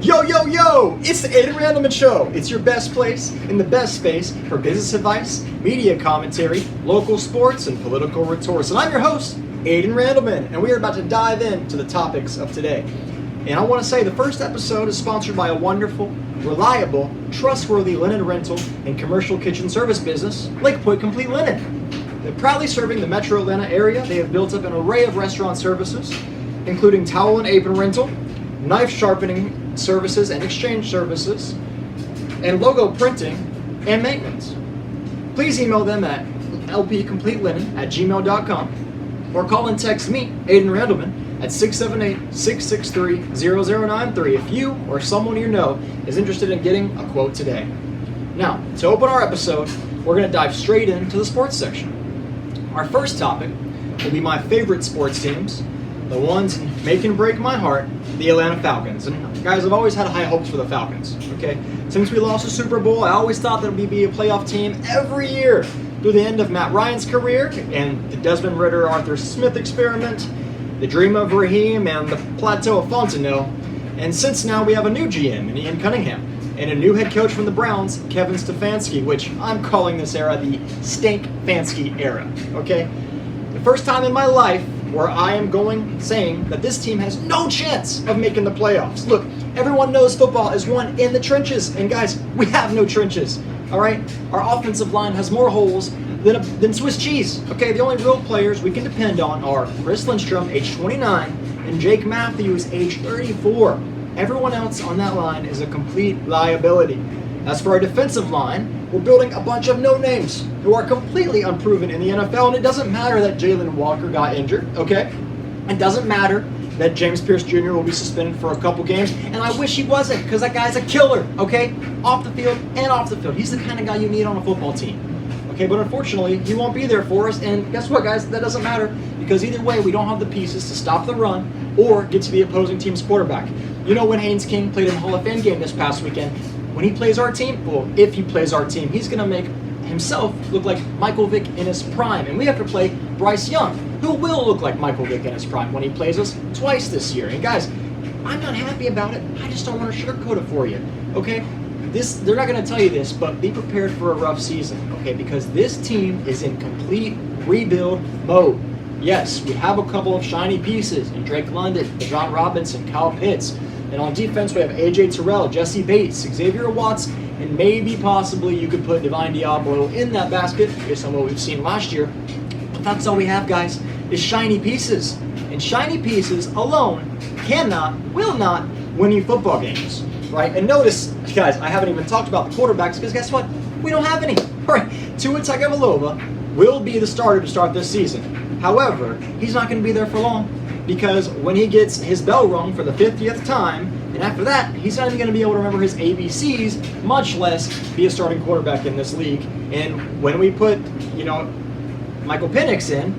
Yo, yo, yo! It's the Aidan Randleman Show. It's your best place in the best space for business advice, media commentary, local sports, and political retorts. And I'm your host, Aidan Randleman, and we are about to dive into the topics of today. And I want to say the first episode is sponsored by a wonderful, reliable, trustworthy linen rental and commercial kitchen service business, Lake Point Complete Linen. They're proudly serving the metro Atlanta area. They have built up an array of restaurant services, including towel and apron rental, knife sharpening services and exchange services, and logo printing and maintenance. Please email them at lpcompletelinen@gmail.com or call and text me, Aidan Randleman, at 678-663-0093 if you or someone you know is interested in getting a quote today. Now, to open our episode, we're going to dive straight into the sports section. Our first topic will be my favorite sports teams, the ones make and break my heart, the Atlanta Falcons. And guys, I've always had high hopes for the Falcons, okay? Since we lost the Super Bowl, I always thought that we'd be a playoff team every year through the end of Matt Ryan's career and the Desmond Ridder, Arthur Smith experiment, the dream of Raheem, and the plateau of Fontenot. And since now we have a new GM in Ian Cunningham and a new head coach from the Browns, Kevin Stefanski, which I'm calling this era the Stank-Fansky era, okay? The first time in my life where I am saying that this team has no chance of making the playoffs. Look, everyone knows football is won in the trenches, and guys, we have no trenches, all right? Our offensive line has more holes than Swiss cheese, okay? The only real players we can depend on are Chris Lindstrom, age 29, and Jake Matthews, age 34. Everyone else on that line is a complete liability. As for our defensive line, we're building a bunch of no-names who are completely unproven in the NFL, and it doesn't matter that Jalen Walker got injured, okay? It doesn't matter that James Pierce Jr. will be suspended for a couple games, and I wish he wasn't, because that guy's a killer, okay? Off the field and off the field. He's the kind of guy you need on a football team, okay? But unfortunately, he won't be there for us, and guess what, guys? That doesn't matter, because either way, we don't have the pieces to stop the run or get to the opposing team's quarterback. You know, when Haynes King played in the Hall of Fame game this past weekend, when he plays our team, well, if he plays our team, he's going to make himself look like Michael Vick in his prime. And we have to play Bryce Young, who will look like Michael Vick in his prime when he plays us twice this year. And guys, I'm not happy about it. I just don't want to sugarcoat it for you, okay? They're not going to tell you this, but be prepared for a rough season, okay? Because this team is in complete rebuild mode. Yes, we have a couple of shiny pieces in Drake London, John Robinson, Kyle Pitts. And on defense, we have A.J. Terrell, Jesse Bates, Xavier Watts, and maybe possibly you could put Divine Diablo in that basket based on what we've seen last year. But that's all we have, guys, is shiny pieces. And shiny pieces alone will not win you football games, right? And notice, guys, I haven't even talked about the quarterbacks because guess what? We don't have any. All right, Tua Tagovailoa will be the starter to start this season. However, he's not going to be there for long, because when he gets his bell rung for the 50th time, and after that, he's not even going to be able to remember his ABCs, much less be a starting quarterback in this league. And when we put, Michael Penix in,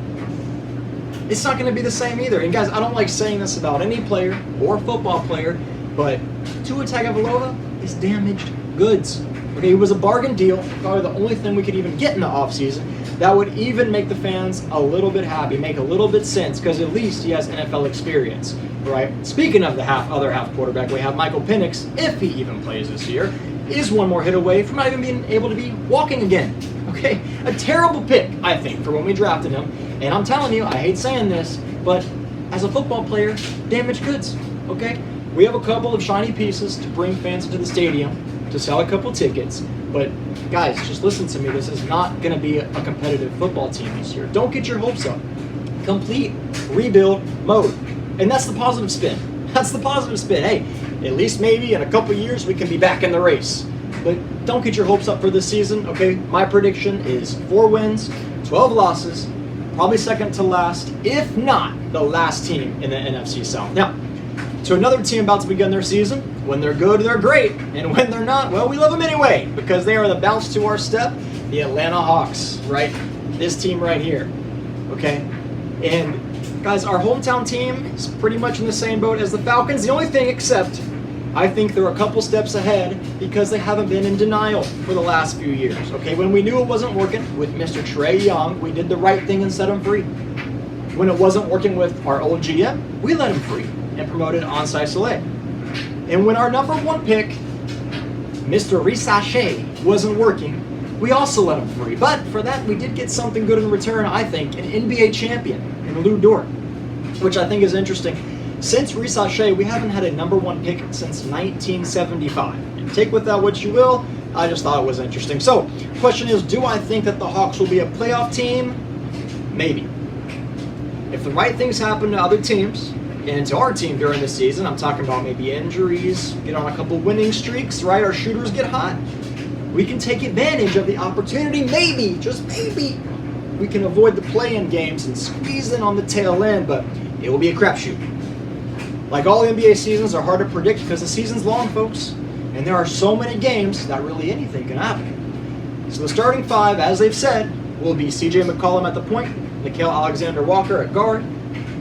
it's not going to be the same either. And guys, I don't like saying this about any player or football player, but Tua Tagovailoa is damaged goods. Okay, it was a bargain deal, probably the only thing we could even get in the offseason that would even make the fans a little bit happy, make a little bit sense, because at least he has NFL experience, right? Speaking of the other half quarterback, we have Michael Penix, if he even plays this year, is one more hit away from not even being able to be walking again, okay? A terrible pick, I think, for when we drafted him, and I'm telling you, I hate saying this, but as a football player, damaged goods, okay? We have a couple of shiny pieces to bring fans into the stadium, to sell a couple tickets, but guys, just listen to me. This is not going to be a competitive football team this year. Don't get your hopes up. Complete rebuild mode. And that's the positive spin. That's the positive spin. Hey, at least maybe in a couple years we can be back in the race. But don't get your hopes up for this season, okay? My prediction is 4 wins, 12 losses, probably second to last, if not the last team in the NFC South. Now, to another team about to begin their season. When they're good, they're great. And when they're not, well, we love them anyway, because they are the bounce to our step, the Atlanta Hawks, right? This team right here, okay? And guys, our hometown team is pretty much in the same boat as the Falcons. The only thing except I think they're a couple steps ahead because they haven't been in denial for the last few years, okay? When we knew it wasn't working with Mr. Trey Young, we did the right thing and set him free. When it wasn't working with our old GM, we let him free and promoted Onsai Saleh. And when our number 1 pick, Mr. Risache, wasn't working, we also let him free. But for that, we did get something good in return, I think, an NBA champion in Lou Dort, which I think is interesting. Since Risache, we haven't had a number 1 pick since 1975. And take with that what you will, I just thought it was interesting. So, question is, do I think that the Hawks will be a playoff team? Maybe. If the right things happen to other teams, and to our team during the season, I'm talking about maybe injuries, get on a couple winning streaks, right? Our shooters get hot. We can take advantage of the opportunity, maybe, just maybe, we can avoid the play-in games and squeeze in on the tail end, but it will be a crapshoot. Like all NBA seasons are hard to predict because the season's long, folks, and there are so many games that really anything can happen. So the starting 5, as they've said, will be CJ McCollum at the point, Nickeil Alexander-Walker at guard,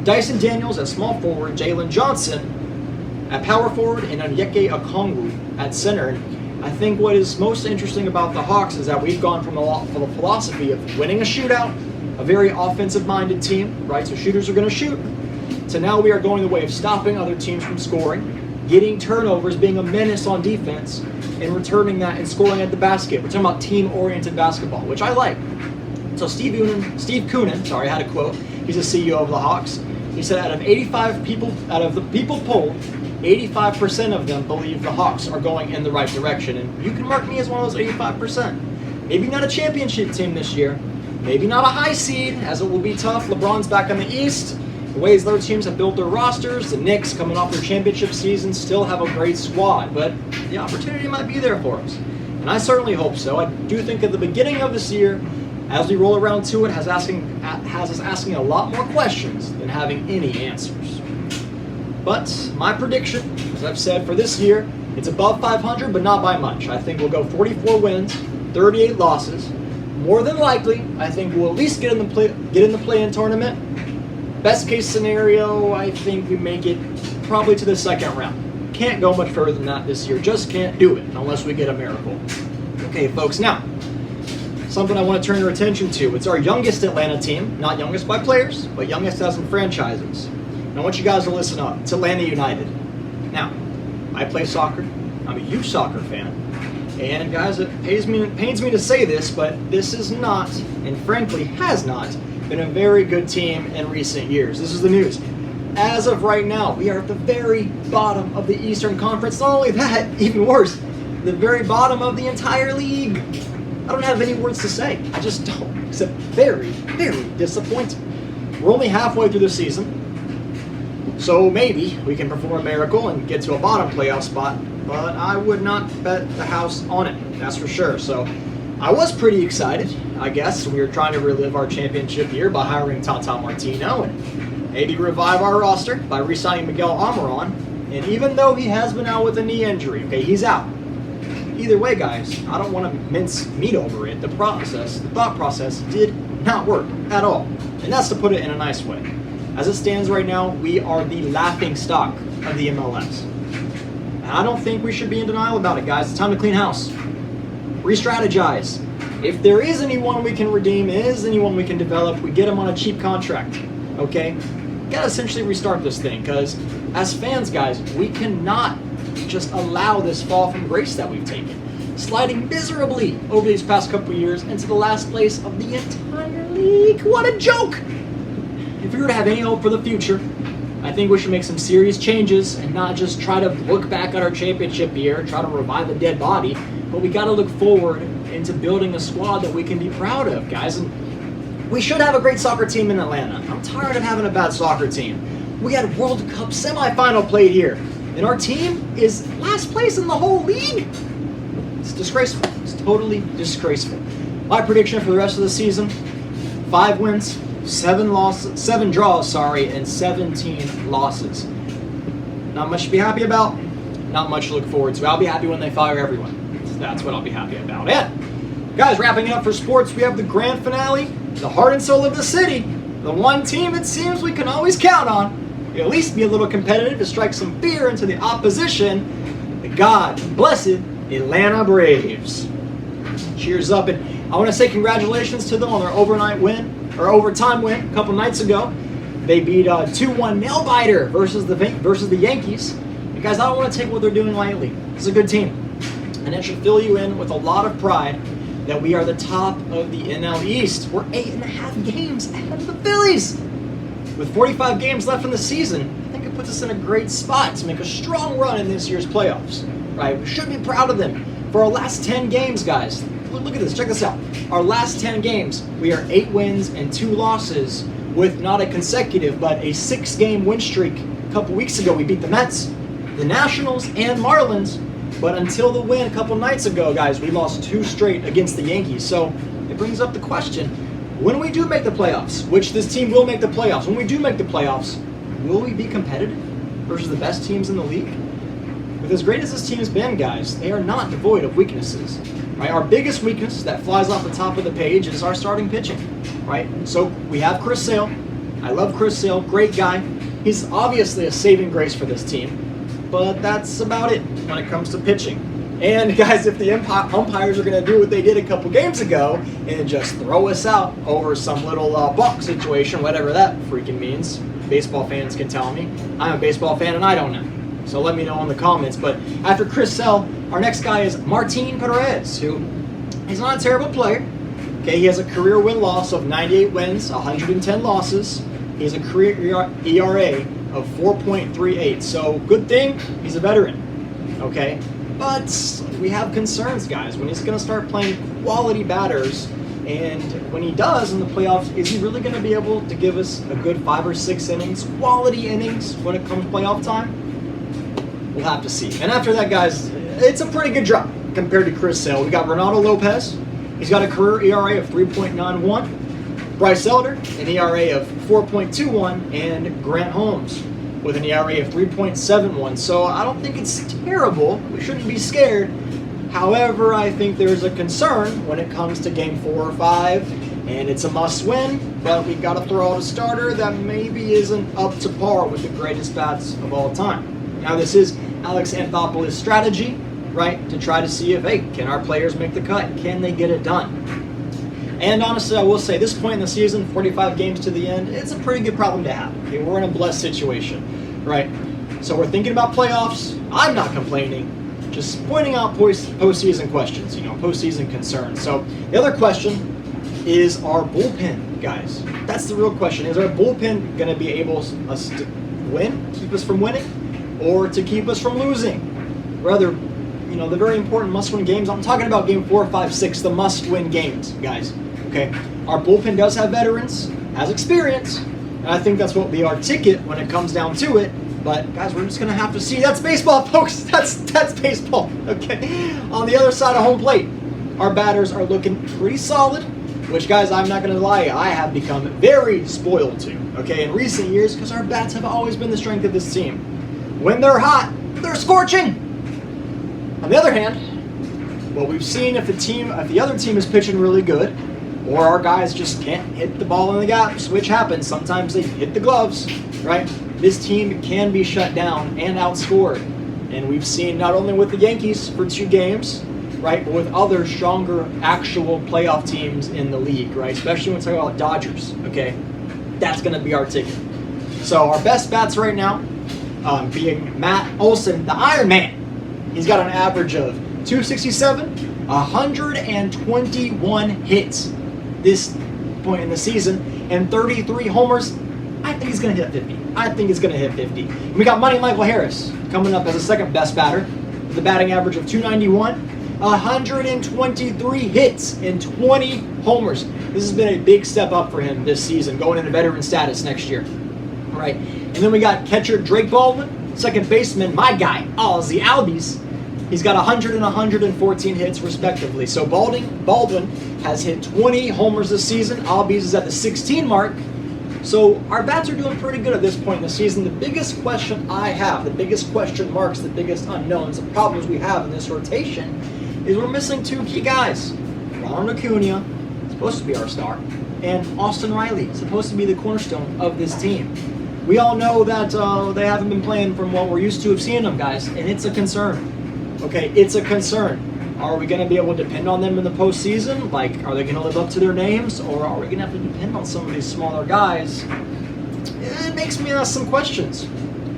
Dyson Daniels at small forward, Jalen Johnson at power forward, and Onyeka Okongwu at center. I think what is most interesting about the Hawks is that we've gone from the philosophy of winning a shootout, a very offensive-minded team, right? So shooters are going to shoot, to now we are going the way of stopping other teams from scoring, getting turnovers, being a menace on defense, and returning that and scoring at the basket. We're talking about team-oriented basketball, which I like. So Steve Koonin, I had a quote. He's the CEO of the Hawks. He said out of the people polled, 85% of them believe the Hawks are going in the right direction. And you can mark me as one of those 85%. Maybe not a championship team this year. Maybe not a high seed, as it will be tough. LeBron's back in the East. The ways other teams have built their rosters, the Knicks coming off their championship season still have a great squad. But the opportunity might be there for us. And I certainly hope so. I do think at the beginning of this year, as we roll around to it, has us asking a lot more questions than having any answers. But my prediction, as I've said for this year, it's above 500, but not by much. I think we'll go 44 wins, 38 losses. More than likely, I think we'll at least get in the play-in tournament. Best case scenario, I think we make it probably to the second round. Can't go much further than that this year. Just can't do it unless we get a miracle. Okay, folks, now, something I want to turn your attention to. It's our youngest Atlanta team, not youngest by players, but youngest as in franchises. And I want you guys to listen up. It's Atlanta United. Now, I play soccer. I'm a huge soccer fan. And guys, it pains me to say this, but this is not, and frankly has not, been a very good team in recent years. This is the news. As of right now, we are at the very bottom of the Eastern Conference. Not only that, even worse, the very bottom of the entire league. I don't have any words to say. I just don't. Except very, very disappointing. We're only halfway through the season, so maybe we can perform a miracle and get to a bottom playoff spot, but I would not bet the house on it, that's for sure. So I was pretty excited, I guess. We were trying to relive our championship year by hiring Tata Martino and maybe revive our roster by re-signing Miguel Almiron. And even though he has been out with a knee injury, okay, he's out. Either way, guys, I don't want to mince meat over it. The thought process did not work at all. And that's to put it in a nice way. As it stands right now, we are the laughing stock of the MLS. And I don't think we should be in denial about it, guys. It's time to clean house. Re-strategize. If there is anyone we can redeem, is anyone we can develop, we get them on a cheap contract. Okay? Gotta essentially restart this thing, because as fans, guys, we cannot just allow this fall from grace that we've taken, sliding miserably over these past couple of years into the last place of the entire league. What a joke! If we were to have any hope for the future, I think we should make some serious changes and not just try to look back at our championship year, try to revive a dead body, but we got to look forward into building a squad that we can be proud of, guys. And we should have a great soccer team in Atlanta. I'm tired of having a bad soccer team. We had World Cup semifinal played here, and our team is last place in the whole league. It's disgraceful. It's totally disgraceful. My prediction for the rest of the season, 5 wins, 7 draws, and 17 losses. Not much to be happy about, not much to look forward to. I'll be happy when they fire everyone. That's what I'll be happy about. And guys, wrapping up for sports, we have the grand finale, the heart and soul of the city, the one team it seems we can always count on, at least be a little competitive to strike some fear into the opposition, the God-blessed Atlanta Braves. Cheers up, and I want to say congratulations to them on their overtime win a couple nights ago. They beat 2-1 nail-biter versus the Yankees. And guys, I don't want to take what they're doing lightly. It's a good team. And it should fill you in with a lot of pride that we are the top of the NL East. We're 8.5 games ahead of the Phillies. With 45 games left in the season, I think it puts us in a great spot to make a strong run in this year's playoffs. Right? We should be proud of them. For our last 10 games, guys, look at this. Check this out. Our last 10 games, we are 8 wins and 2 losses with not a consecutive, but a 6-game win streak. A couple weeks ago, we beat the Mets, the Nationals, and Marlins. But until the win a couple nights ago, guys, we lost 2 straight against the Yankees. So it brings up the question, when we do make the playoffs, which this team will make the playoffs, when we do make the playoffs, will we be competitive versus the best teams in the league? With as great as this team has been, guys, they are not devoid of weaknesses. Right? Our biggest weakness that flies off the top of the page is our starting pitching. Right? So we have Chris Sale. I love Chris Sale, great guy. He's obviously a saving grace for this team. But that's about it when it comes to pitching. And guys, if the umpires are going to do what they did a couple games ago and just throw us out over some little balk situation, whatever that freaking means, baseball fans can tell me. I'm a baseball fan and I don't know. So let me know in the comments. But after Chris Sale, our next guy is Martin Perez, who he's not a terrible player. Okay, he has a career win-loss of 98 wins, 110 losses. He has a career ERA of 4.38. So good thing he's a veteran. Okay, but we have concerns, guys, when he's going to start playing quality batters, and when he does in the playoffs, is he really going to be able to give us a good 5 or 6 innings, quality innings when it comes playoff time? We'll have to see. And after that, guys, it's a pretty good drop compared to Chris Sale. We got Ronaldo Lopez. He's got a career ERA of 3.91. Bryce Elder, an ERA of 4.21, and Grant Holmes with an ERA of 3.71. So I don't think it's terrible. We shouldn't be scared. However, I think there's a concern when it comes to game 4 or 5, and it's a must-win, but we got to throw out a starter that maybe isn't up to par with the greatest bats of all time. Now, this is Alex Anthopoulos' strategy, right, to try to see if, hey, can our players make the cut? Can they get it done? And honestly, I will say, this point in the season, 45 games to the end, it's a pretty good problem to have. Okay, we're in a blessed situation, right? So we're thinking about playoffs. I'm not complaining. Just pointing out postseason questions, postseason concerns. So the other question is our bullpen, guys. That's the real question. Is our bullpen going to be able to win, keep us from winning, or to keep us from losing? Rather, the very important must-win games. I'm talking about game 4, 5, 6, the must-win games, guys. Okay, our bullpen does have veterans, has experience, and I think that's what will be our ticket when it comes down to it. But guys, we're just gonna have to see. That's baseball, folks. That's baseball. Okay. On the other side of home plate, our batters are looking pretty solid. Which, guys, I'm not gonna lie, I have become very spoiled to. Okay, in recent years, because our bats have always been the strength of this team. When they're hot, they're scorching. On the other hand, what we've seen if the other team is pitching really good, or our guys just can't hit the ball in the gaps, which happens. Sometimes they hit the gloves, right? This team can be shut down and outscored. And we've seen not only with the Yankees for 2 games, right, but with other stronger actual playoff teams in the league, right? Especially when we talk about Dodgers, okay? That's going to be our ticket. So our best bats right now, being Matt Olson, the Iron Man. He's got an average of 267, 121 hits this point in the season, and 33 homers. I think he's going to hit 50. I think he's going to hit 50. And we got Money Michael Harris coming up as a second best batter with a batting average of 291, 123 hits, and 20 homers. This has been a big step up for him this season, going into veteran status next year. All right. And then we got catcher Drake Baldwin, second baseman, my guy, OvC Albies. He's got 100 and 114 hits respectively. So Baldwin has hit 20 homers this season. Albies is at the 16 mark. So our bats are doing pretty good at this point in the season. The biggest question I have, the biggest question marks, the biggest unknowns, the problems we have in this rotation is we're missing 2 key guys. Ronald Acuna, supposed to be our star, and Austin Riley, supposed to be the cornerstone of this team. We all know that they haven't been playing from what we're used to of seeing them, guys, and it's a concern. Okay, it's a concern. Are we going to be able to depend on them in the postseason? Like, are they going to live up to their names? Or are we going to have to depend on some of these smaller guys? It makes me ask some questions.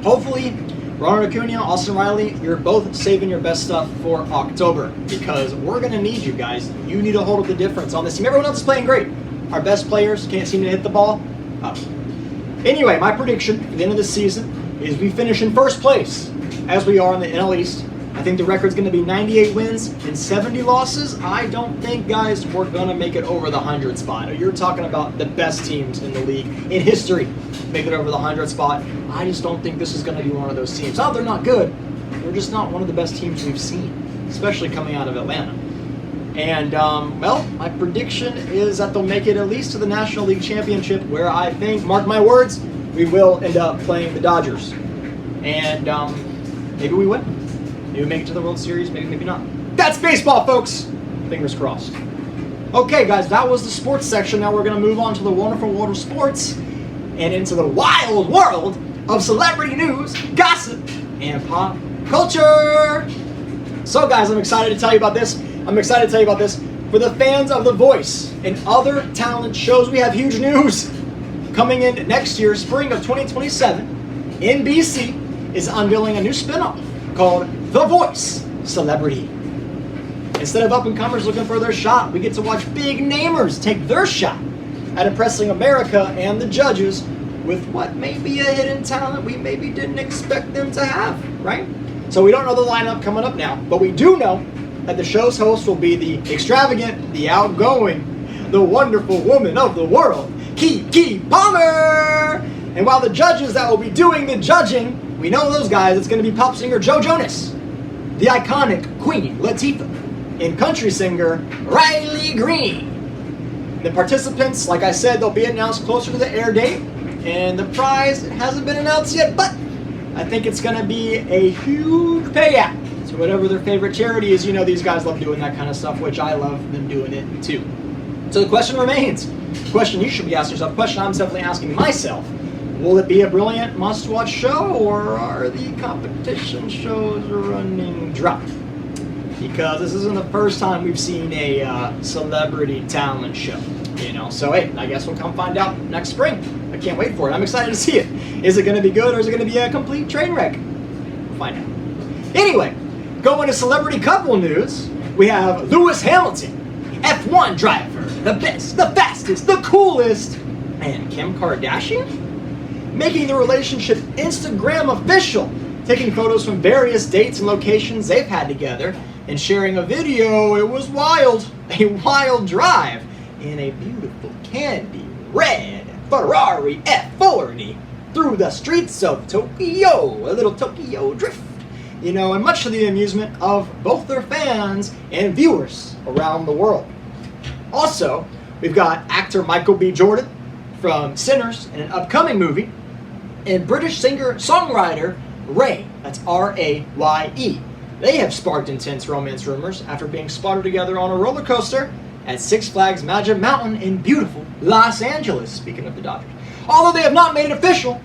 Hopefully, Ronald Acuna, Austin Riley, you're both saving your best stuff for October because we're going to need you guys. You need to hold up the difference on this team. Everyone else is playing great. Our best players can't seem to hit the ball. Anyway, my prediction for the end of the season is we finish in first place as we are in the NL East. I think the record's going to be 98 wins and 70 losses. I don't think, guys, we're going to make it over the 100 spot. You're talking about the best teams in the league in history make it over the 100 spot. I just don't think this is going to be one of those teams. They're not good. They're just not one of the best teams we've seen, especially coming out of Atlanta. And, well, my prediction is that they'll make it at least to the National League Championship, where I think, mark my words, we will end up playing the Dodgers. And maybe we win. Maybe we make it to the World Series, maybe not. That's baseball, folks! Fingers crossed. Okay, guys, that was the sports section. Now we're going to move on to the wonderful world of sports and into the wild world of celebrity news, gossip, and pop culture. So, guys, I'm excited to tell you about this. For the fans of The Voice and other talent shows, we have huge news. Coming in next year, spring of 2027, NBC is unveiling a new spinoff called The Voice Celebrity. Instead of up-and-comers looking for their shot, we get to watch big namers take their shot at impressing America and the judges with what may be a hidden talent we maybe didn't expect them to have, right? So we don't know the lineup coming up now, but we do know that the show's host will be the extravagant, the outgoing, the wonderful woman of the world, Keke Palmer! And while the judges that will be doing the judging, we know those guys, it's going to be pop singer Joe Jonas, the iconic Queen Latifah, and country singer Riley Green. The participants, like I said, they'll be announced closer to the air date, and the prize, it hasn't been announced yet, but I think it's going to be a huge payout to whatever their favorite charity is. You know, these guys love doing that kind of stuff, which I love them doing it too. So the question remains, the question you should be asking yourself, the question I'm definitely asking myself, will it be a brilliant must-watch show, or are the competition shows running dry? Because this isn't the first time we've seen a celebrity talent show, you know. So hey, I guess we'll come find out next spring. I can't wait for it. I'm excited to see it. Is it going to be good, or is it going to be a complete train wreck? We'll find out. Anyway, going to celebrity couple news, we have Lewis Hamilton, F1 driver, the best, the fastest, the coolest, and Kim Kardashian making the relationship Instagram official, taking photos from various dates and locations they've had together, and sharing a video. It was wild, a wild drive in a beautiful candy red Ferrari F40 through the streets of Tokyo, a little Tokyo drift, you know, and much to the amusement of both their fans and viewers around the world. Also, we've got actor Michael B. Jordan from Sinners in an upcoming movie, and British singer-songwriter Ray, that's R-A-Y-E. They have sparked intense romance rumors after being spotted together on a roller coaster at Six Flags Magic Mountain in beautiful Los Angeles, speaking of the Dodgers. Although they have not made it official,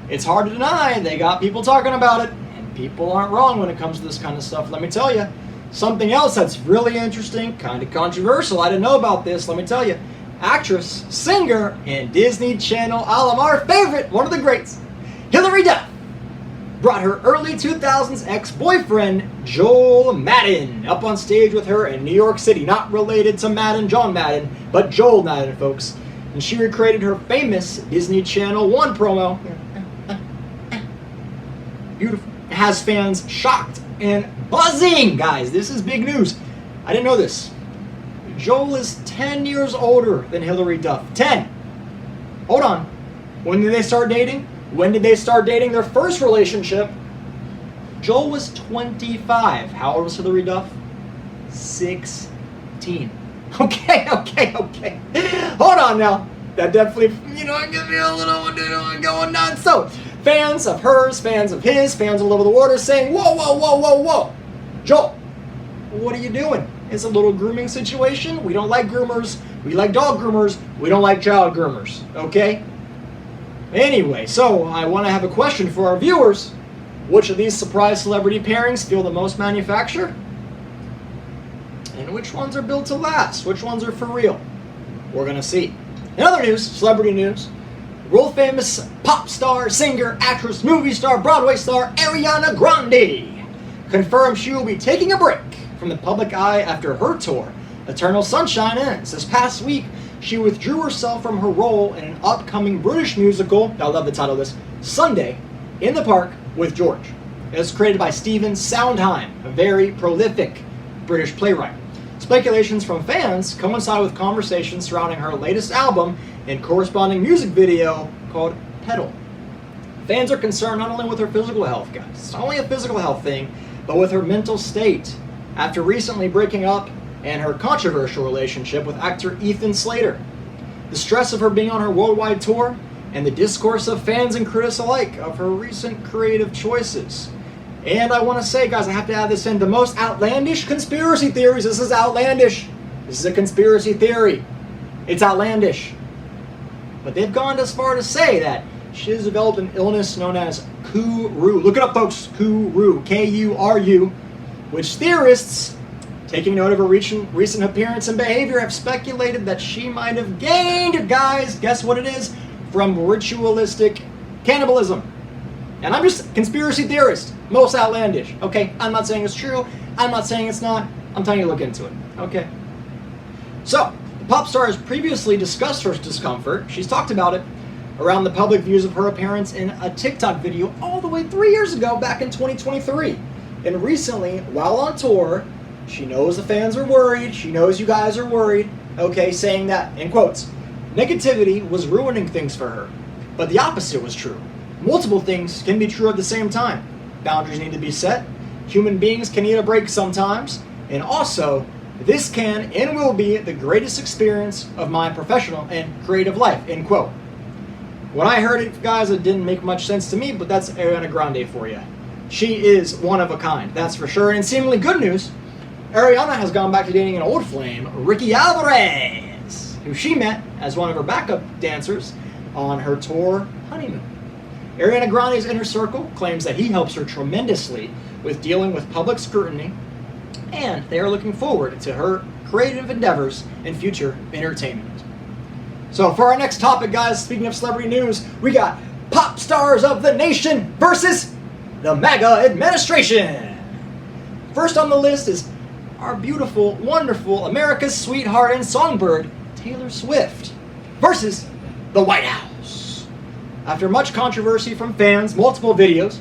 it's hard to deny they got people talking about it, and people aren't wrong when it comes to this kind of stuff, let me tell you. Something else that's really interesting, kind of controversial, I didn't know about this, let me tell you. Actress, singer, and Disney Channel our favorite, one of the greats, Hilary Duff, brought her early 2000s ex-boyfriend, Joel Madden, up on stage with her in New York City. Not related to Madden, John Madden, but Joel Madden, folks. And she recreated her famous Disney Channel 1 promo. Beautiful. It has fans shocked and buzzing. Guys, this is big news. I didn't know this. Joel is 10 years older than Hilary Duff. 10. Hold on. When did they start dating? When did they start dating their first relationship? Joel was 25. How old was Hilary Duff? 16. Okay. Hold on now. That definitely, gives me a little going nuts. So, fans of hers, fans of his, fans all over the world are saying, whoa. Joel, what are you doing? It's a little grooming situation. We don't like groomers. We like dog groomers. We don't like child groomers. Okay? Anyway, so I want to have a question for our viewers. Which of these surprise celebrity pairings feel the most manufactured? And which ones are built to last? Which ones are for real? We're going to see. In other news, celebrity news, world-famous pop star, singer, actress, movie star, Broadway star Ariana Grande confirmed she will be taking a break from the public eye after her tour, Eternal Sunshine, ends. This past week, she withdrew herself from her role in an upcoming British musical, I love the title of this, Sunday in the Park with George. It was created by Stephen Sondheim, a very prolific British playwright. Speculations from fans coincide with conversations surrounding her latest album and corresponding music video called Pedal. Fans are concerned not only with her physical health, guys, it's not only a physical health thing, but with her mental state after recently breaking up and her controversial relationship with actor Ethan Slater. The stress of her being on her worldwide tour and the discourse of fans and critics alike of her recent creative choices. And I want to say, guys, I have to add this in, the most outlandish conspiracy theories. This is outlandish. This is a conspiracy theory. It's outlandish. But they've gone as far to say that she has developed an illness known as Kuru. Look it up, folks. Kuru. K-U-R-U. Which theorists, taking note of her recent appearance and behavior, have speculated that she might have gained, guys, guess what it is? From ritualistic cannibalism. And I'm just a conspiracy theorist. Most outlandish. Okay, I'm not saying it's true. I'm not saying it's not. I'm telling you to look into it. Okay. So, the pop star has previously discussed her discomfort. She's talked about it around the public views of her appearance in a TikTok video all the way 3 years ago, back in 2023. And recently, while on tour, she knows the fans are worried. She knows you guys are worried. Okay, saying that, in quotes, negativity was ruining things for her. But the opposite was true. Multiple things can be true at the same time. Boundaries need to be set. Human beings can need a break sometimes. And also, this can and will be the greatest experience of my professional and creative life, end quote. When I heard it, guys, it didn't make much sense to me, but that's Ariana Grande for you. She is one of a kind, that's for sure. And seemingly good news, Ariana has gone back to dating an old flame, Ricky Alvarez, who she met as one of her backup dancers on her tour honeymoon. Ariana Grande's inner circle claims that he helps her tremendously with dealing with public scrutiny, and they are looking forward to her creative endeavors and future entertainment. So for our next topic, guys, speaking of celebrity news, we got pop stars of the nation versus the MAGA administration. First on the list is our beautiful, wonderful, America's sweetheart and songbird, Taylor Swift, versus the White House. After much controversy from fans, multiple videos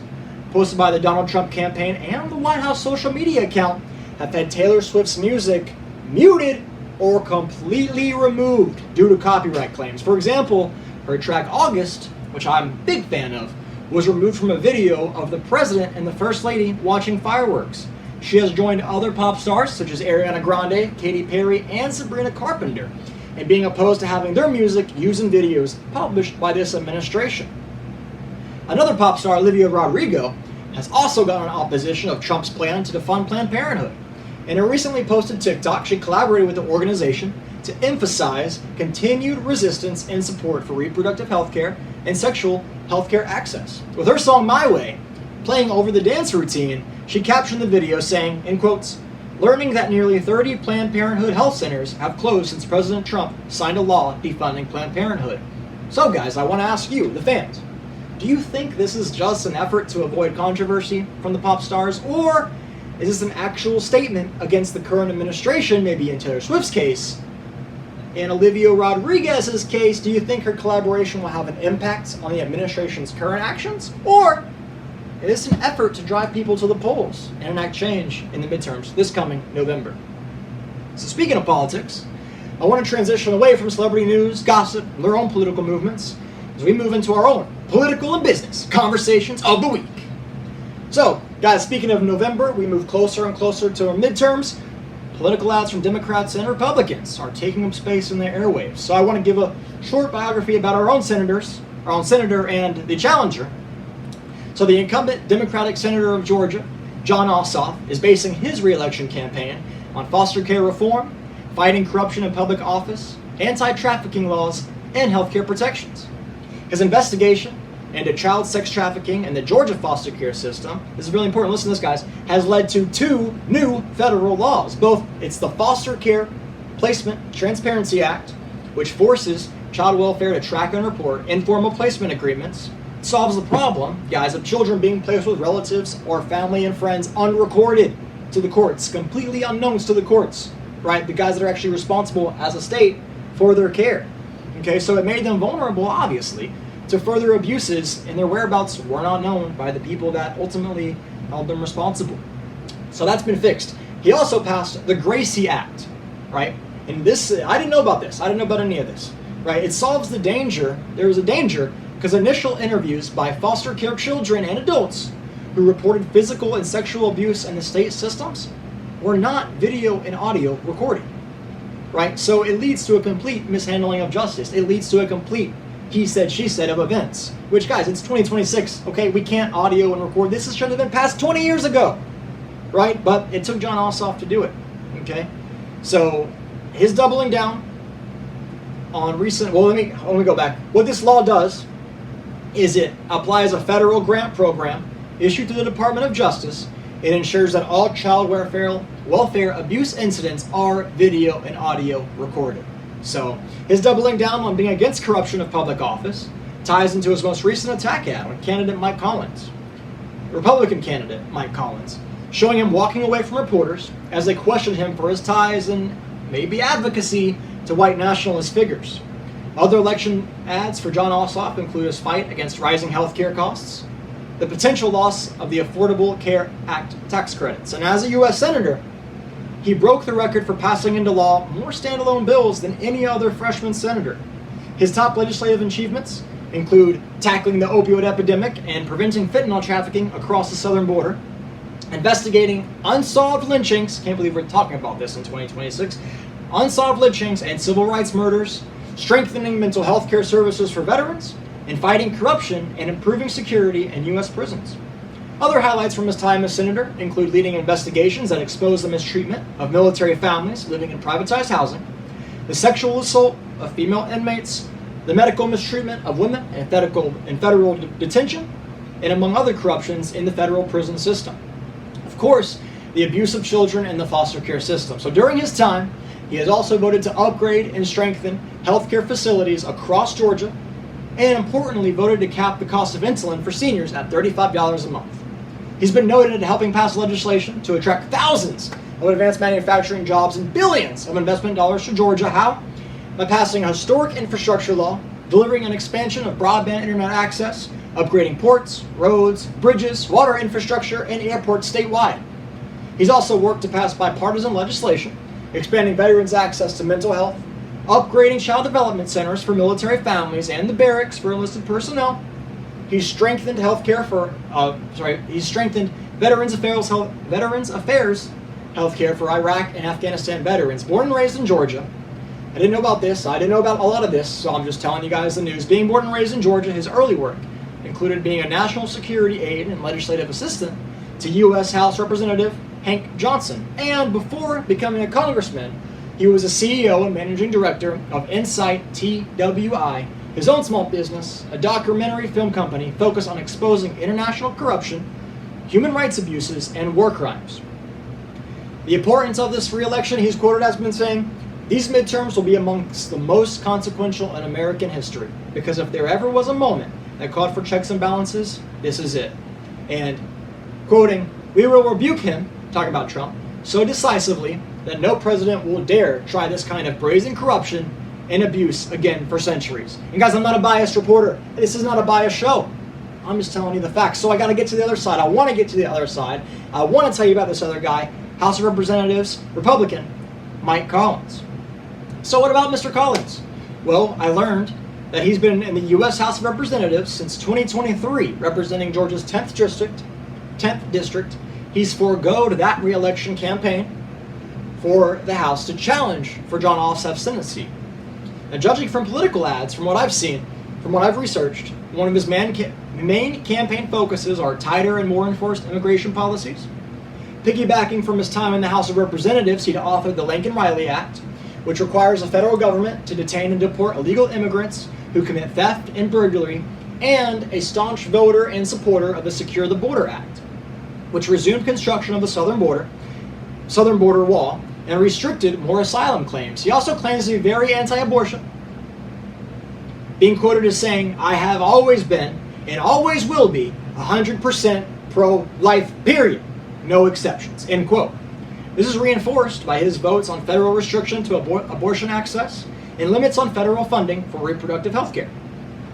posted by the Donald Trump campaign and the White House social media account have had Taylor Swift's music muted or completely removed due to copyright claims. For example, her track August, which I'm a big fan of, was removed from a video of the president and the first lady watching fireworks. She has joined other pop stars such as Ariana Grande, Katy Perry, and Sabrina Carpenter in being opposed to having their music used in videos published by this administration. Another pop star, Olivia Rodrigo, has also gotten opposition of Trump's plan to defund Planned Parenthood. In a recently posted TikTok, she collaborated with the organization to emphasize continued resistance and support for reproductive health care and sexual health care access. With her song My Way playing over the dance routine, she captioned the video saying, in quotes, "Learning that nearly 30 Planned Parenthood health centers have closed since President Trump signed a law defunding Planned Parenthood." So guys, I want to ask you, the fans, do you think this is just an effort to avoid controversy from the pop stars, or is this an actual statement against the current administration, maybe in Taylor Swift's case? In Olivia Rodriguez's case, do you think her collaboration will have an impact on the administration's current actions? Or is this an effort to drive people to the polls and enact change in the midterms this coming November? So speaking of politics, I want to transition away from celebrity news, gossip, and their own political movements as we move into our own political and business conversations of the week. So, guys, speaking of November, we move closer and closer to our midterms. Political ads from Democrats and Republicans are taking up space in their airwaves. So I want to give a short biography about our own senators, our own senator and the challenger. So the incumbent Democratic Senator of Georgia, Jon Ossoff, is basing his re-election campaign on foster care reform, fighting corruption in public office, anti-trafficking laws, and healthcare protections. His investigation into child sex trafficking in the Georgia foster care system, this is really important, listen to this guys, has led to 2 new federal laws. Both, it's the Foster Care Placement Transparency Act, which forces child welfare to track and report informal placement agreements. It solves the problem, guys, of children being placed with relatives or family and friends unrecorded to the courts, completely unknowns to the courts, right? The guys that are actually responsible as a state for their care. Okay, so it made them vulnerable, obviously, to further abuses, and their whereabouts were not known by the people that ultimately held them responsible. So that's been fixed. He also passed the Gracie Act, right? And this, I didn't know about this. I didn't know about any of this, right? It solves the danger. There was a danger because initial interviews by foster care children and adults who reported physical and sexual abuse in the state systems were not video and audio recorded, right? So it leads to a complete mishandling of justice. It leads to a complete he said, she said of events, which, guys, it's 2026, okay? We can't audio and record. This should have been passed 20 years ago, right? But it took John Ossoff to do it, okay? So his doubling down on recent, well, let me go back. What this law does is it applies a federal grant program issued to the Department of Justice. It ensures that all child welfare abuse incidents are video and audio recorded. So his doubling down on being against corruption of public office ties into his most recent attack ad on candidate Mike Collins, Republican candidate Mike Collins, showing him walking away from reporters as they questioned him for his ties and maybe advocacy to white nationalist figures. Other election ads for John Ossoff include his fight against rising healthcare costs, the potential loss of the Affordable Care Act tax credits, and as a U.S. Senator, he broke the record for passing into law more standalone bills than any other freshman senator. His top legislative achievements include tackling the opioid epidemic and preventing fentanyl trafficking across the southern border, investigating unsolved lynchings, can't believe we're talking about this in 2026, unsolved lynchings and civil rights murders, strengthening mental health care services for veterans, and fighting corruption and improving security in U.S. prisons. Other highlights from his time as senator include leading investigations that expose the mistreatment of military families living in privatized housing, the sexual assault of female inmates, the medical mistreatment of women in federal detention, and among other corruptions in the federal prison system. Of course, the abuse of children in the foster care system. So during his time, he has also voted to upgrade and strengthen healthcare facilities across Georgia, and importantly voted to cap the cost of insulin for seniors at $35 a month. He's been noted in helping pass legislation to attract thousands of advanced manufacturing jobs and billions of investment dollars to Georgia. How? By passing a historic infrastructure law, delivering an expansion of broadband internet access, upgrading ports, roads, bridges, water infrastructure, and airports statewide. He's also worked to pass bipartisan legislation, expanding veterans' access to mental health, upgrading child development centers for military families and the barracks for enlisted personnel. He's strengthened he's strengthened Veterans Affairs healthcare for Iraq and Afghanistan veterans. Born and raised in Georgia. I didn't know about this. I didn't know about a lot of this, so I'm just telling you guys the news. Being born and raised in Georgia, his early work included being a national security aide and legislative assistant to U.S. House Representative Hank Johnson. And before becoming a congressman, he was a CEO and managing director of Insight TWI, his own small business, a documentary film company focused on exposing international corruption, human rights abuses, and war crimes. The importance of this re-election, he's quoted as been saying, these midterms will be amongst the most consequential in American history, because if there ever was a moment that called for checks and balances, this is it. And, quoting, we will rebuke him, talking about Trump, so decisively that no president will dare try this kind of brazen corruption and abuse again for centuries. And guys, I'm not a biased reporter. This is not a biased show. I'm just telling you the facts. So I got to get to the other side. I want to get to the other side. I want to tell you about this other guy, House of Representatives, Republican, Mike Collins. So what about Mr. Collins? Well, I learned that he's been in the U.S. House of Representatives since 2023, representing Georgia's 10th district. He's foregoed that re-election campaign for the House to challenge for John Ossoff's Senate seat. Now, judging from political ads, from what I've seen, from what I've researched, one of his main campaign focuses are tighter and more enforced immigration policies. Piggybacking from his time in the House of Representatives, he'd authored the Lincoln-Riley Act, which requires the federal government to detain and deport illegal immigrants who commit theft and burglary, and a staunch voter and supporter of the Secure the Border Act, which resumed construction of the southern border wall and restricted more asylum claims. He also claims to be very anti-abortion, being quoted as saying, "I have always been and always will be 100% pro-life, period. No exceptions," end quote. This is reinforced by his votes on federal restriction to abortion access and limits on federal funding for reproductive health care.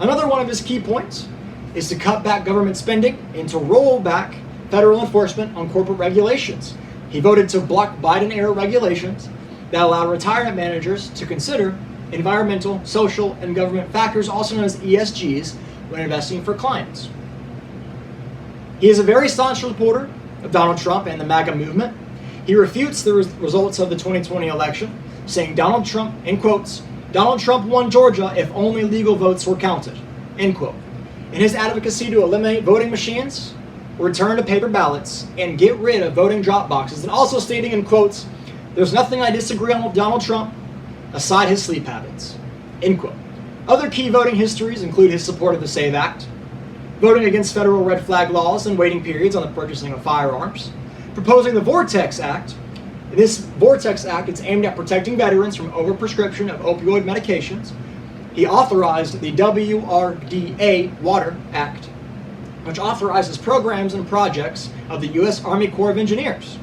Another one of his key points is to cut back government spending and to roll back federal enforcement on corporate regulations. He voted to block Biden-era regulations that allow retirement managers to consider environmental, social, and government factors, also known as ESGs, when investing for clients. He is a very staunch supporter of Donald Trump and the MAGA movement. He refutes the results of the 2020 election, saying Donald Trump, in quotes, "Donald Trump won Georgia if only legal votes were counted," end quote. In his advocacy to eliminate voting machines, return to paper ballots, and get rid of voting drop boxes, and also stating in quotes, "There's nothing I disagree on with Donald Trump, aside his sleep habits," end quote. Other key voting histories include his support of the SAVE Act, voting against federal red flag laws and waiting periods on the purchasing of firearms, proposing the Vortex Act. This Vortex Act is aimed at protecting veterans from overprescription of opioid medications. He authorized the WRDA Water Act, which authorizes programs and projects of the U.S. Army Corps of Engineers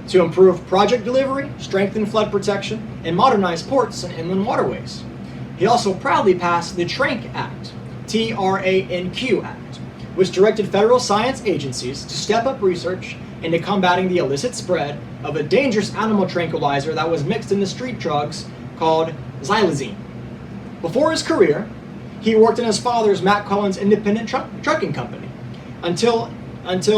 to improve project delivery, strengthen flood protection, and modernize ports and inland waterways. He also proudly passed the TRANQ Act, TRANQ Act, which directed federal science agencies to step up research into combating the illicit spread of a dangerous animal tranquilizer that was mixed into street drugs called xylazine. Before his career, he worked in his father's Matt Collins independent trucking company until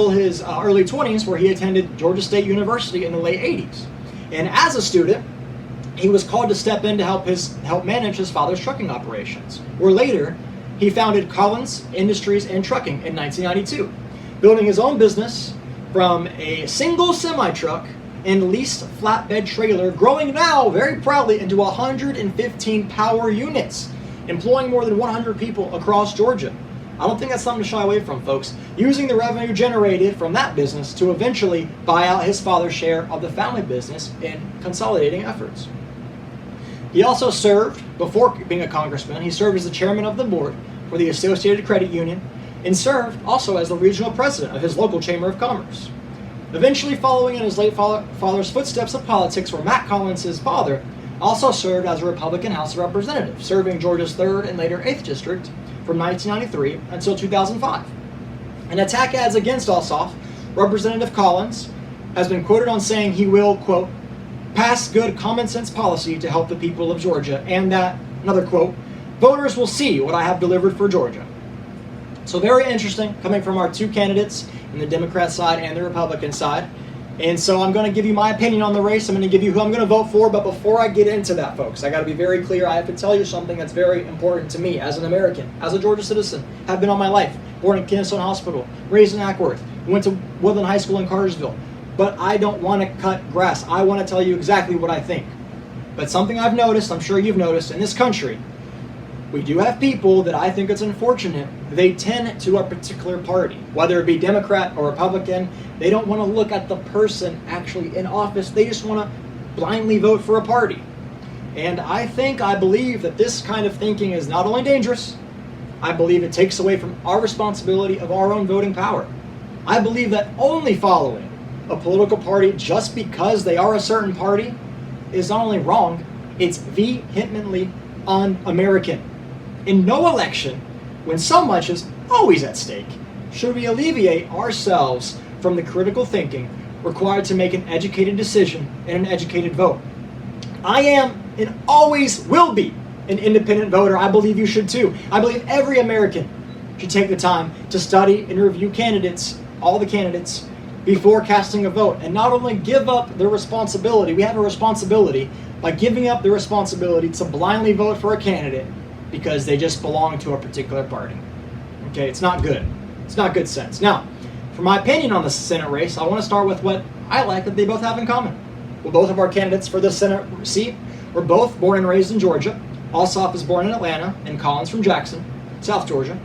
his early 20s, where he attended Georgia State University in the late 80s. And as a student, he was called to step in to help manage his father's trucking operations, where later he founded Collins Industries and Trucking in 1992, building his own business from a single semi-truck and leased flatbed trailer, growing now very proudly into 115 power units, employing more than 100 people across Georgia. I don't think that's something to shy away from, folks. Using the revenue generated from that business to eventually buy out his father's share of the family business in consolidating efforts. He also served, before being a congressman, he served as the chairman of the board for the Associated Credit Union and served also as the regional president of his local chamber of commerce. Eventually following in his late father's footsteps of politics, where Matt Collins' father also served as a Republican House of Representatives, serving Georgia's 3rd and later 8th District from 1993 until 2005. In attack ads against Ossoff, Representative Collins has been quoted on saying he will, quote, "pass good common sense policy to help the people of Georgia," and that, another quote, "voters will see what I have delivered for Georgia." So very interesting coming from our two candidates in the Democrat side and the Republican side. And so I'm going to give you my opinion on the race. I'm going to give you who I'm going to vote for. But before I get into that, folks, I got to be very clear. I have to tell you something that's very important to me as an American, as a Georgia citizen. Have been all my life. Born in Kennesaw Hospital, raised in Ackworth, went to Woodland High School in Cartersville. But I don't want to cut grass. I want to tell you exactly what I think. But something I've noticed, I'm sure you've noticed, in this country, we do have people that I think it's unfortunate. They tend to a particular party, whether it be Democrat or Republican. They don't want to look at the person actually in office. They just want to blindly vote for a party. And I believe that this kind of thinking is not only dangerous, I believe it takes away from our responsibility of our own voting power. I believe that only following a political party just because they are a certain party is not only wrong, it's vehemently un-American. In no election, when so much is always at stake, should we alleviate ourselves from the critical thinking required to make an educated decision and an educated vote. I am and always will be an independent voter. I believe you should too. I believe every American should take the time to study and review candidates, all the candidates, before casting a vote, and not only give up their responsibility. We have a responsibility by giving up the responsibility to blindly vote for a candidate because they just belong to a particular party. Okay, it's not good. It's not good sense. Now, for my opinion on the Senate race, I want to start with what I like that they both have in common. Well, both of our candidates for the Senate seat were both born and raised in Georgia. Ossoff is born in Atlanta, and Collins from Jackson, South Georgia.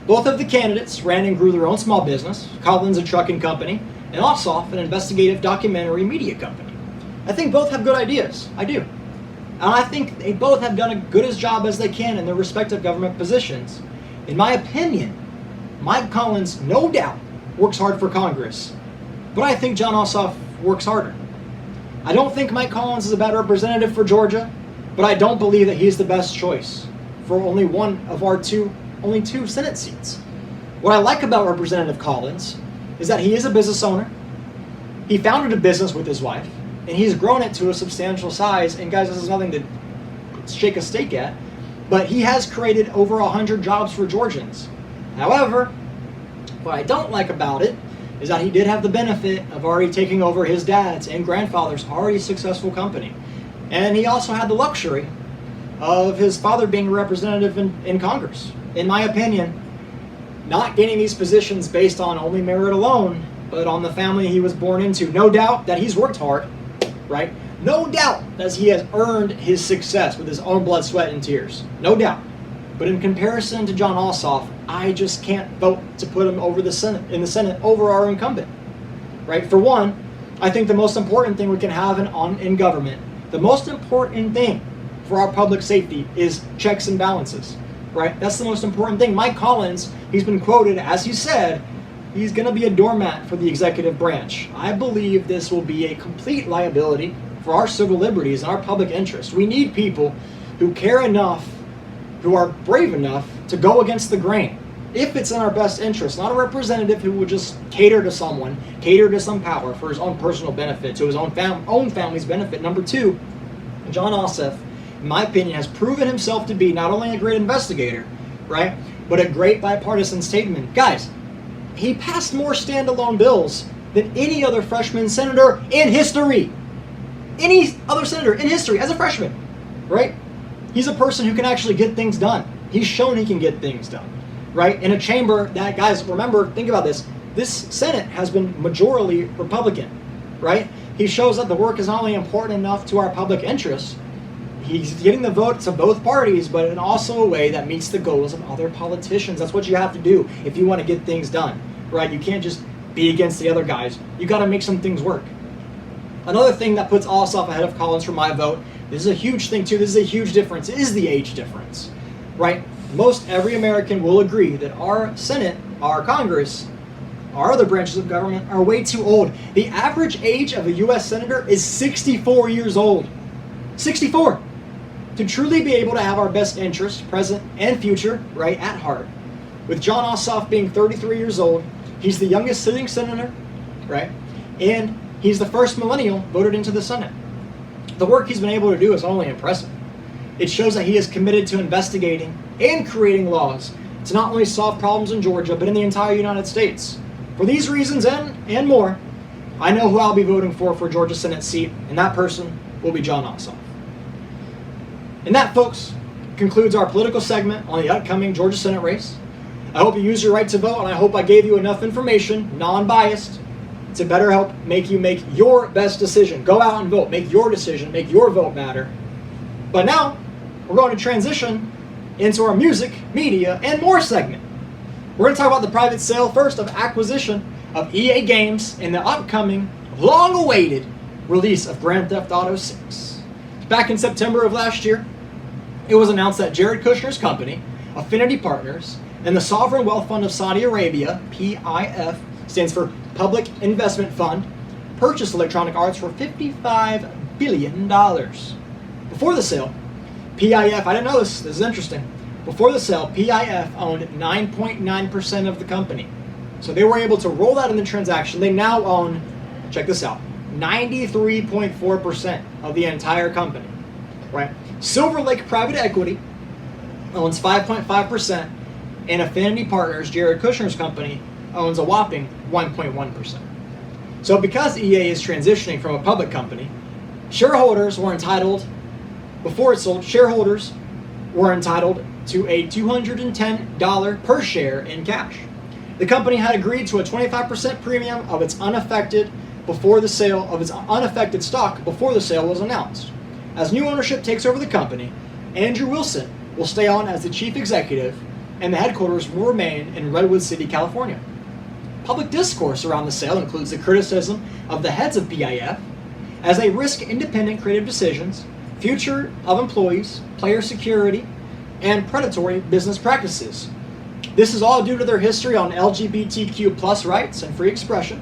Both of the candidates ran and grew their own small business, Collins a trucking company, and Ossoff an investigative documentary media company. I think both have good ideas. I do. And I think they both have done as good a job as they can in their respective government positions. In my opinion, Mike Collins, no doubt, works hard for Congress, but I think Jon Ossoff works harder. I don't think Mike Collins is a bad representative for Georgia, but I don't believe that he's the best choice for only one of our only two Senate seats. What I like about Representative Collins is that he is a business owner. He founded a business with his wife, and he's grown it to a substantial size. And guys, this is nothing to shake a stake at, but he has created over 100 jobs for Georgians. However, what I don't like about it is that he did have the benefit of already taking over his dad's and grandfather's already successful company. And he also had the luxury of his father being a representative in Congress. In my opinion, not gaining these positions based on only merit alone, but on the family he was born into. No doubt that he's worked hard, right? No doubt that he has earned his success with his own blood, sweat, and tears. No doubt. But in comparison to Jon Ossoff, I just can't vote to put him over in the Senate over our incumbent, right? For one, I think the most important thing we can have in government, the most important thing for our public safety is checks and balances, right? That's the most important thing. Mike Collins, he's been quoted, as he said, he's going to be a doormat for the executive branch. I believe this will be a complete liability for our civil liberties and our public interest. We need people who care enough, who are brave enough to go against the grain, if it's in our best interest, not a representative who will just cater to someone, cater to some power for his own personal benefit, to his own family's benefit. Number two, Jon Ossoff, in my opinion, has proven himself to be not only a great investigator, right, but a great bipartisan statesman. Guys, he passed more standalone bills than any other freshman senator in history. Any other senator in history as a freshman, right? He's a person who can actually get things done. He's shown he can get things done, right? In a chamber that, guys, remember, think about this. This Senate has been majority Republican, right? He shows that the work is not only important enough to our public interest, he's getting the votes of both parties, but in also a way that meets the goals of other politicians. That's what you have to do if you want to get things done, right? You can't just be against the other guys. You got to make some things work. Another thing that puts Ossoff ahead of Collins for my vote, this is a huge thing too, this is a huge difference, is the age difference, right? Most every American will agree that our Senate, our Congress, our other branches of government are way too old. The average age of a U.S. Senator is 64 years old. 64! To truly be able to have our best interest, present and future, right, at heart. With Jon Ossoff being 33 years old, he's the youngest sitting senator, right? And he's the first millennial voted into the Senate. The work he's been able to do is only impressive. It shows that he is committed to investigating and creating laws to not only solve problems in Georgia, but in the entire United States. For these reasons and more, I know who I'll be voting for Georgia Senate seat, and that person will be Jon Ossoff. And that, folks, concludes our political segment on the upcoming Georgia Senate race. I hope you use your right to vote, and I hope I gave you enough information, non-biased, to better help make you make your best decision. Go out and vote. Make your decision. Make your vote matter. But now, we're going to transition into our music, media, and more segment. We're going to talk about the private sale first of acquisition of EA Games and the upcoming, long-awaited release of Grand Theft Auto 6. Back in September of last year, it was announced that Jared Kushner's company, Affinity Partners, and the Sovereign Wealth Fund of Saudi Arabia, PIF, stands for Public Investment Fund, purchased Electronic Arts for $55 billion. Before the sale, PIF, I didn't know this is interesting. Before the sale, PIF owned 9.9% of the company. So they were able to roll that in the transaction. They now own, check this out, 93.4% of the entire company, right? Silver Lake Private Equity owns 5.5%, and Affinity Partners, Jared Kushner's company, owns a whopping 1.1%. So because EA is transitioning from a public company, shareholders were entitled, before it sold, shareholders were entitled to a $210 per share in cash. The company had agreed to a 25% premium of its unaffected stock before the sale was announced. As new ownership takes over the company, Andrew Wilson will stay on as the chief executive, and the headquarters will remain in Redwood City, California. Public discourse around the sale includes the criticism of the heads of PIF as they risk independent creative decisions, future of employees, player security, and predatory business practices. This is all due to their history on LGBTQ plus rights and free expression,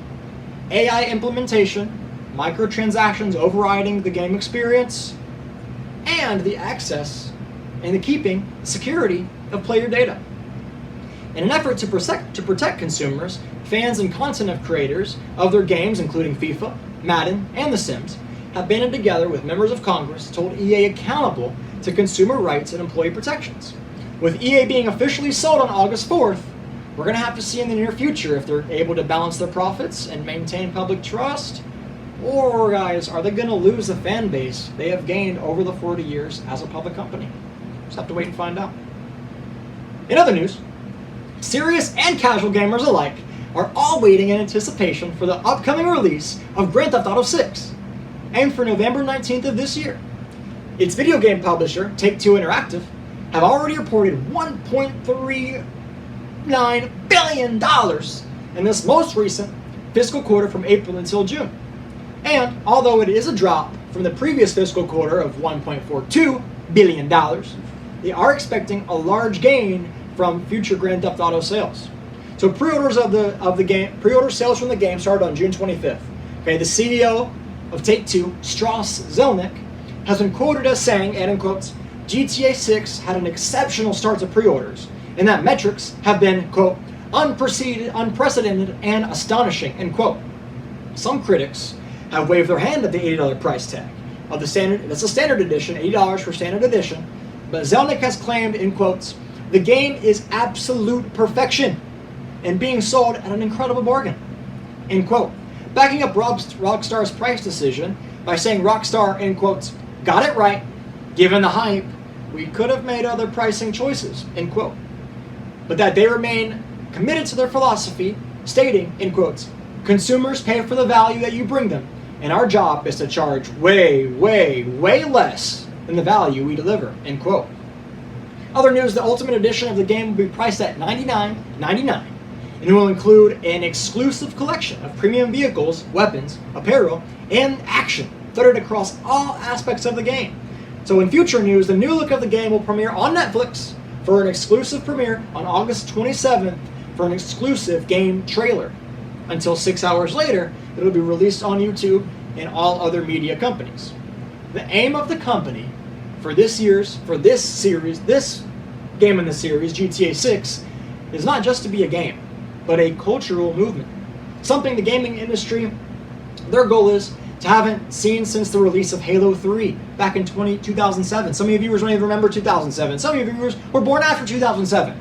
AI implementation, microtransactions overriding the game experience, and the access and the keeping security of player data. In an effort to protect consumers, fans, and content creators of their games, including FIFA, Madden, and The Sims, have banded together with members of Congress to hold EA accountable to consumer rights and employee protections. With EA being officially sold on August 4th, we're going to have to see in the near future if they're able to balance their profits and maintain public trust, or, guys, are they going to lose the fan base they have gained over the 40 years as a public company? Just have to wait and find out. In other news, serious and casual gamers alike are all waiting in anticipation for the upcoming release of Grand Theft Auto 6, aimed for November 19th of this year. Its video game publisher, Take-Two Interactive, have already reported $1.39 billion in this most recent fiscal quarter from April until June. And although it is a drop from the previous fiscal quarter of $1.42 billion, they are expecting a large gain from future Grand Theft Auto sales. So pre-orders of the game, pre-order sales from the game started on June 25th. Okay, the CEO of Take-Two, Strauss Zelnick, has been quoted as saying, and in quotes, GTA 6 had an exceptional start to pre-orders, and that metrics have been, quote, unprecedented and astonishing, end quote. Some critics have waved their hand at the $80 price tag of the standard. That's a standard edition, $80 for standard edition. But Zelnick has claimed, in quotes, the game is absolute perfection and being sold at an incredible bargain, end quote. Backing up Rockstar's price decision by saying Rockstar, in quotes, got it right, given the hype, we could have made other pricing choices, end quote. But that they remain committed to their philosophy, stating, in quotes, consumers pay for the value that you bring them, and our job is to charge way, way, way less than the value we deliver, end quote. Other news, the Ultimate Edition of the game will be priced at $99.99, and it will include an exclusive collection of premium vehicles, weapons, apparel, and action threaded across all aspects of the game. So in future news, the new look of the game will premiere on Netflix for an exclusive premiere on August 27th for an exclusive game trailer. Until 6 hours later, it'll be released on YouTube and all other media companies. The aim of the company for this game in the series, GTA 6, is not just to be a game, but a cultural movement. Something the gaming industry, their goal is to haven't seen since the release of Halo 3 back in 2007. Some of you viewers don't even remember 2007. Some of you viewers were born after 2007.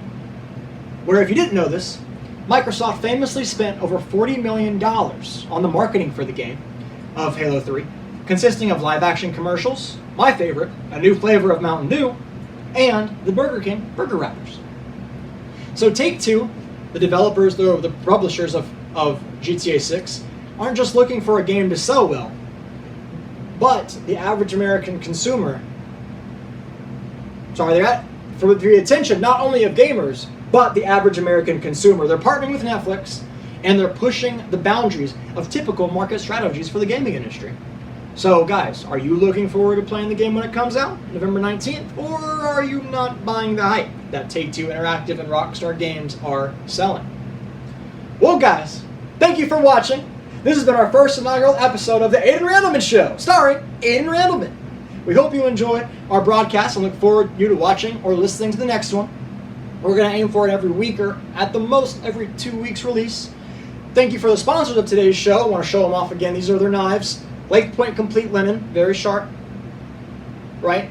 Where, if you didn't know this, Microsoft famously spent over $40 million on the marketing for the game of Halo 3, consisting of live-action commercials, my favorite, a new flavor of Mountain Dew, and the Burger King burger wrappers. So Take-Two, the developers, the publishers of GTA 6, aren't just looking for a game to sell well, but the average American consumer, for the attention not only of gamers, but the average American consumer. They're partnering with Netflix, and they're pushing the boundaries of typical market strategies for the gaming industry. So guys, are you looking forward to playing the game when it comes out, November 19th, or are you not buying the hype that Take-Two Interactive and Rockstar Games are selling? Well guys, thank you for watching. This has been our first inaugural episode of the Aidan Randleman Show, starring Aidan Randleman. We hope you enjoy our broadcast and look forward to you watching or listening to the next one. We're going to aim for it every week, or at the most every 2 weeks release. Thank you for the sponsors of today's show. I want to show them off again. These are their knives. Lake Point Complete Linen, very sharp, right?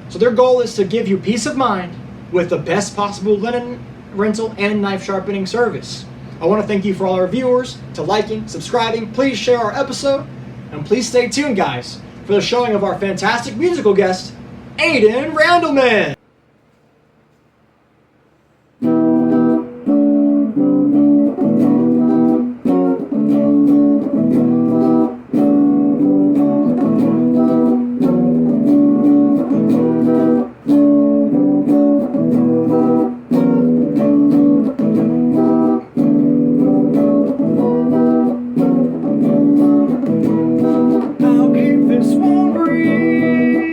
So their goal is to give you peace of mind with the best possible linen rental and knife sharpening service. I want to thank you for all our viewers, to liking, subscribing. Please share our episode, and please stay tuned, guys, for the showing of our fantastic musical guest, Aidan Randleman. I'll keep this one breeze.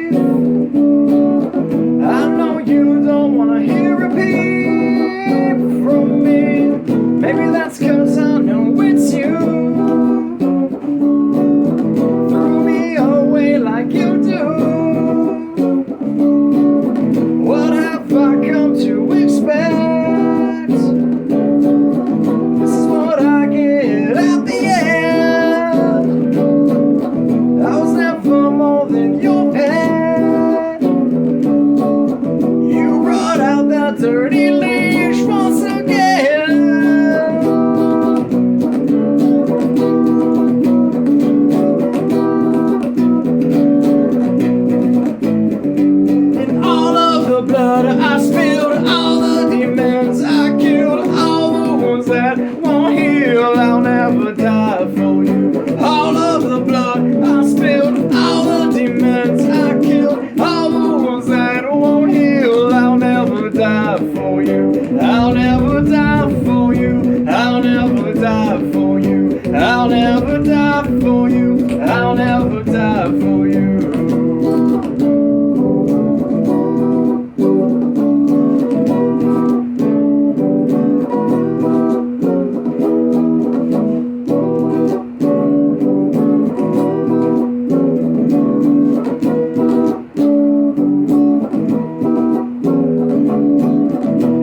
I'll never die for you.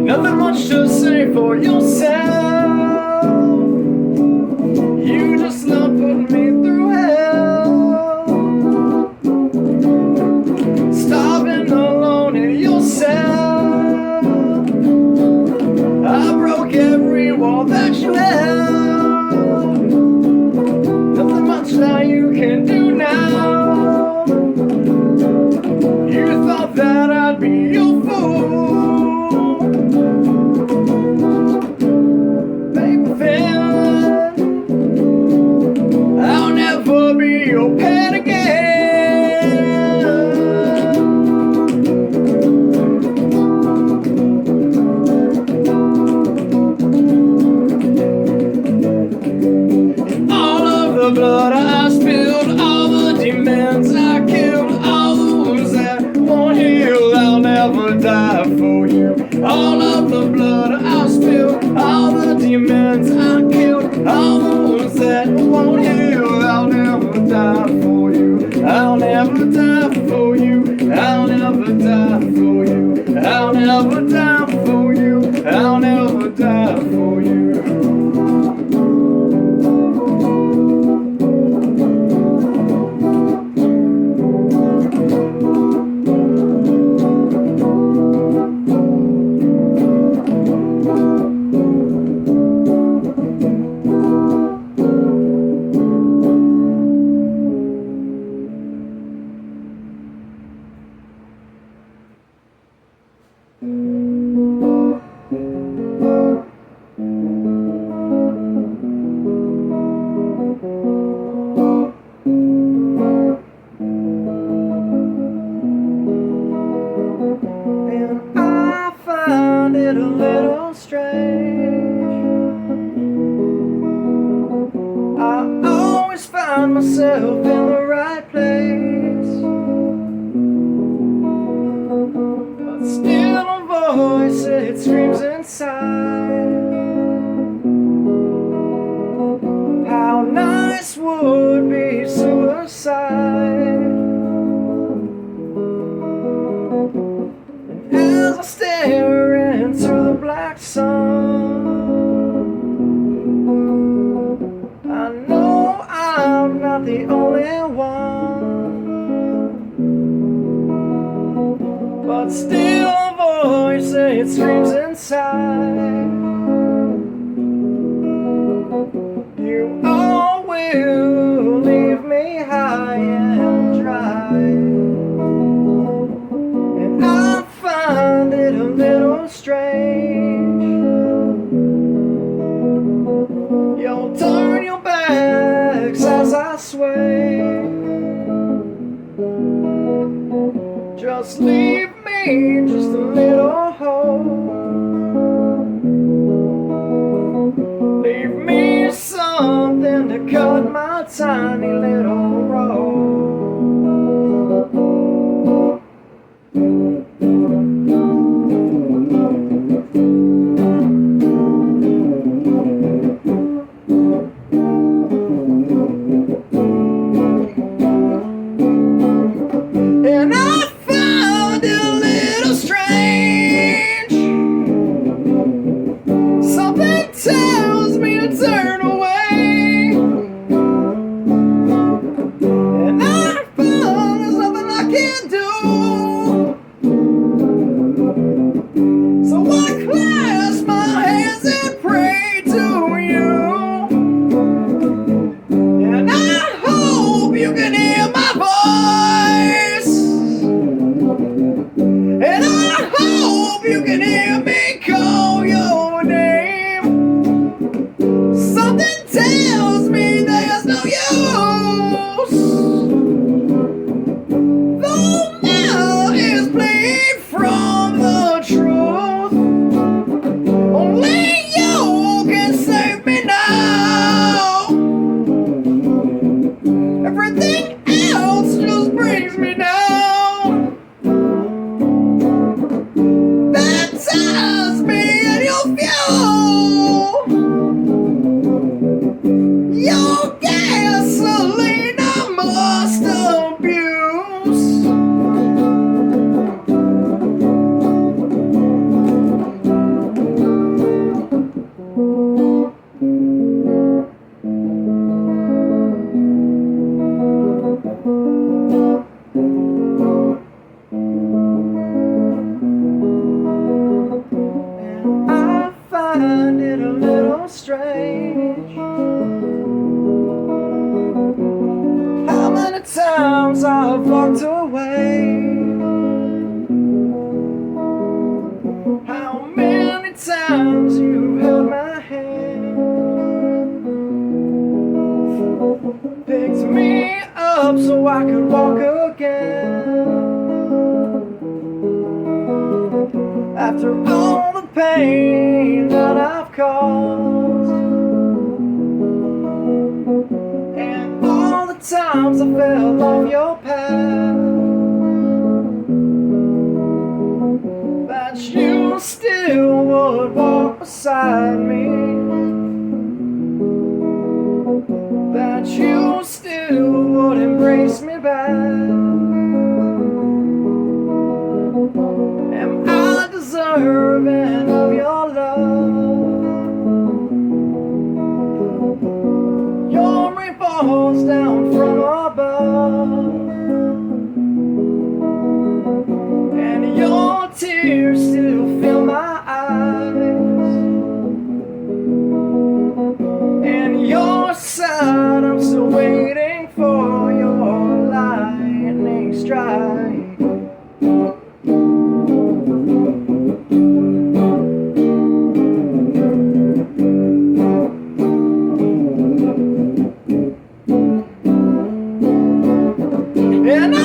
Nothing much to say for yourself. You just love putting me through hell. Starving alone in yourself. I broke every wall that you held. Nothing much that you can do now. You thought that I'd be your fool. Your pet again. All of the blood I spilled, all the demons I killed, all the wounds that won't heal, I'll never die for you. All of the blood I spilled, all the demons I killed, all the wounds that won't heal, I'll never die for you. I'll never die for you. I'll never die for you. I'll never die for you. I'll never die for you. A little strange. I always find myself in the right place, but still a voice, it screams inside. How nice would be suicide. And as I stare into the black sun, I know I'm not the only one, but still a voice, it screams inside. You all will leave me high and dry, and I find it a little strange. You'll turn your backs as I sway. Just leave me just a little hope. Leave me something to cut my tiny little rope. And I found it a little strange. times I've walked away? How many times you held my hand, picked me up so I could walk again? After all the pain that I've caused, and all the times I fell off your path, that you still would walk beside me, that you still would embrace me back. Am I deserving of your love? Your rainbows down from above, and your tears still fill my eyes, and your side I'm still waiting for your lightning strike. And